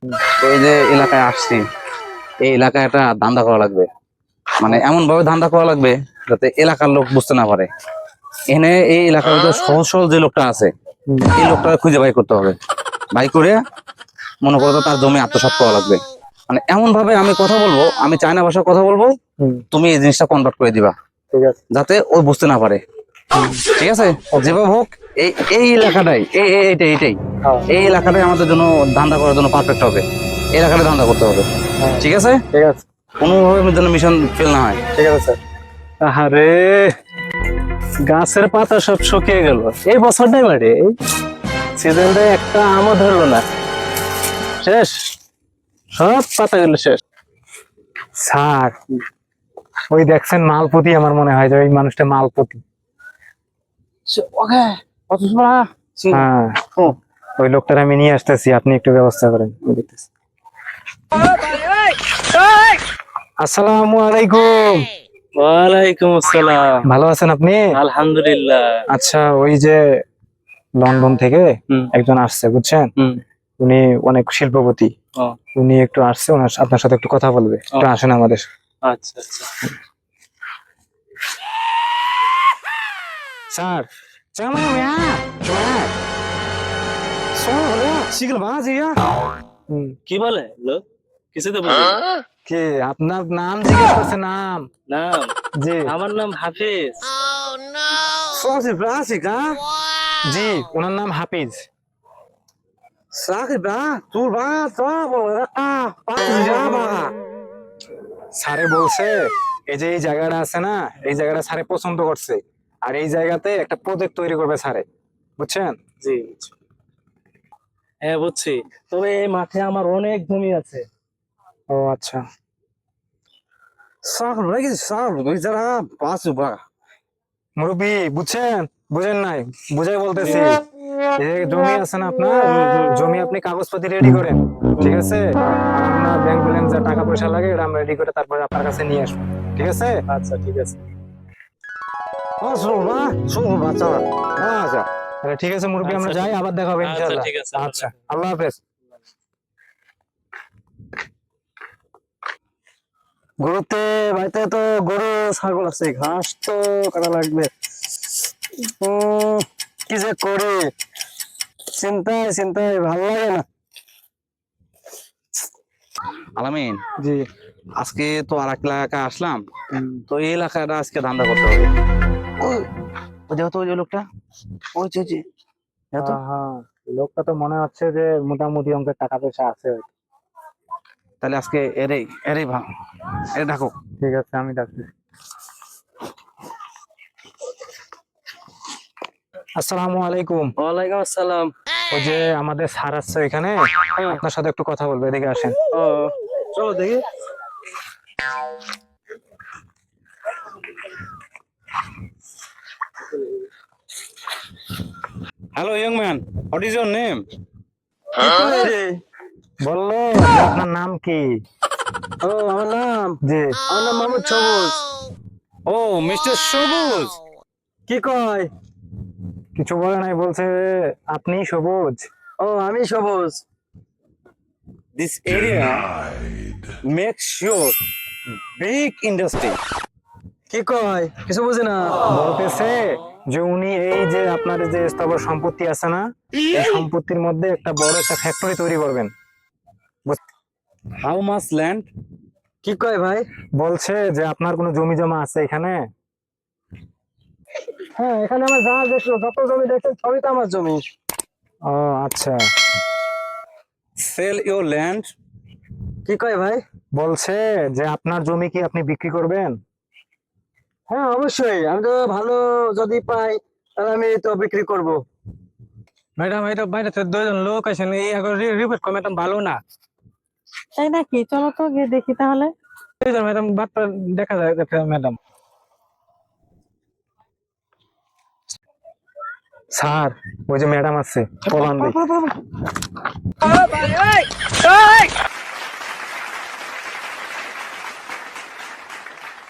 তো এই যে এলাকায় আসছি, এই এলাকায় একটা ধান্দা করা লাগবে, মানে এমন ভাবে ধান্দা করা লাগবে যাতে এলাকার লোক বুঝতে না পারে। এনে এই এলাকার ভিতরে সহজ সহজ যে লোকটা আছে, এই লোকটা খুঁজে বাই করতে হবে। বাই করে মনে করো তো তার জমি আত্মসাৎ করা লাগবে। মানে এমন ভাবে আমি কথা বলবো, আমি চায়না ভাষায় কথা বলবো, তুমি এই জিনিসটা কনভার্ট করে দিবা, ঠিক আছে। যাতে ও বুঝতে না পারে। ঠিক আছে, যেভাবে হোক এই এই এলাকাটাই এইটাই এই এলাকাটাই আমাদের জন্য ধান্দা করার জন্য পারফেক্ট হবে। এই এলাকাটা ধান্দা করতে হবে। ঠিক আছে, ঠিক আছে, কোনোভাবে যেন মিশন ফেল না হয়। ঠিক আছে স্যার। আরে গাছের পাতা সব শুকিয়ে গেল এই বছরটাই বাড়ে, এই সিজনটাই একটা আমও ধরলো না, শেষ, সব পাতা গেল শেষ। স্যার ওই দেখছেন মালপতি, আমার মনে হয় যে ওই মানুষটা মালপতি। ওকে, হ্যাঁ, ওই লোকটার আমি নিয়ে আসতেছি, আপনি একটু ব্যবস্থা করেন। আমি দেখতেছি। আসসালামু আলাইকুম। ওয়ালাইকুম আসসালাম। ভালো আছেন আপনি? আলহামদুলিল্লাহ। আচ্ছা, ওই যে লন্ডন থেকে হুম। একজন আসছে বুঝছেন, হুম। উনি অনেক শিল্পপতি, ও, উনি একটু আসছে, আপনার সাথে একটু কথা বলবে, একটু আসেন আমাদের। আচ্ছা আচ্ছা। স্যার चलो यार यार सुनो यार শিগগির বাজি यार। কি বলে লোক? কিছু তো বুঝি না। কে আপনার নাম জিজ্ঞেস করছে? নাম? নাম? জি। আমার নাম হাফিজ। Saudi brassica. জি, ওনার নাম হাফিজ। সাকিব তুই বা স্যারে বলছে এই যে এই জায়গাটা আছে না, এই জায়গাটা স্যারে পছন্দ করছে, আর এই জায়গাতে একটা প্রজেক্ট তৈরি করবে স্যারে, বুঝছেন? জি, হ্যাঁ বুঝছি। তবে এই মাঠে আমার অনেক জমি আছে। ও আচ্ছা। মুরব্বি বুঝছেন, বুঝেন নাই, বুঝাই বলতেছি। এই জমি আছে না আপনার, জমি আপনি কাগজপত্র রেডি করেন, ঠিক আছে? আর আপনার ব্যাংক ব্যালেন্স যা টাকা পয়সা লাগে এটা আমরা রেডি করে তারপরে আপনার কাছে নিয়ে আসবো, ঠিক আছে? আচ্ছা ঠিক আছে। তাহলে ঠিক আছে মুরব্বি, আমরা আচ্ছা, যাই, আবার দেখা হবে আচ্ছা ইনশাআল্লাহ। ঠিক আছে। আচ্ছা, আল্লাহ হাফেজ। গরুতে বাড়িতে তো গরু ছাগল আছে, ঘাস তো কাটা লাগবে। কি যে করি, চিন্তায় চিন্তায় ভালো লাগে না। আলামিন, জি। আজকে তো আর এক এলাকায় আসলাম, তো এই এলাকাটা আজকে ধান্দা করতে হবে। ওই ওই দেখো তো ওই যে লোকটা, ওই যে দেখো। হ্যাঁ, লোকটা তো মনে হচ্ছে যে মোটামুটি অঙ্কের টাকা পয়সা আছে। তাহলে আজকে এরেই এরেই ভালো, এরে ডাকো। ঠিক আছে, আমি ডাকছি। আসসালামু আলাইকুম। ওয়ালাইকুম আসসালাম। ওই যে আমাদের স্যার আসছে এখানে, আপনার সাথে একটু কথা বলবো, এদিকে আসেন। ও, চলো দেখি। Hello young man, what is your name? বললো যে আপনার নাম কি? ও আমার নাম, জি। আমার নাম মোহাম্মদ সবুজ। ও মিস্টার সবুজ। কি কয়? কিছু বলে নাই, বলছে আপনি সবুজ। ও আমি সবুজ। This area makes sure big industry. কি কয়? কিছু বুঝি না। বলতেছে যে উনি এই যে আপনার যে স্থাবর সম্পত্তি আছে না, এই সম্পত্তির মধ্যে একটা বড় একটা ফ্যাক্টরি তৈরি করবেন। How much land? কি কয় ভাই? বলছে যে আপনার কোনো জমি জমা আছে এখানে? হ্যাঁ, এখানে আমার যা দেখলো, যত জমি দেখছেন সবই তো আমার জমি। ও আচ্ছা। Sell your land. কি কয় ভাই? বলছে যে আপনার জমি কি আপনি বিক্রি করবেন? হ্যাঁ অবশ্যই, আমি তো ভালো যদি পাই তাহলে আমি তো বিক্রি করব। ম্যাডাম, এটা বাইরে থেকে দুইজন লোক আছেন, এই রিপোর্ট করে ম্যাডাম ভালো না। তাই নাকি? চলো তো গিয়ে দেখি তাহলে। ম্যাডাম বাটটা দেখা যায় ম্যাডাম। স্যার ওই যে ম্যাডাম আছে, পলান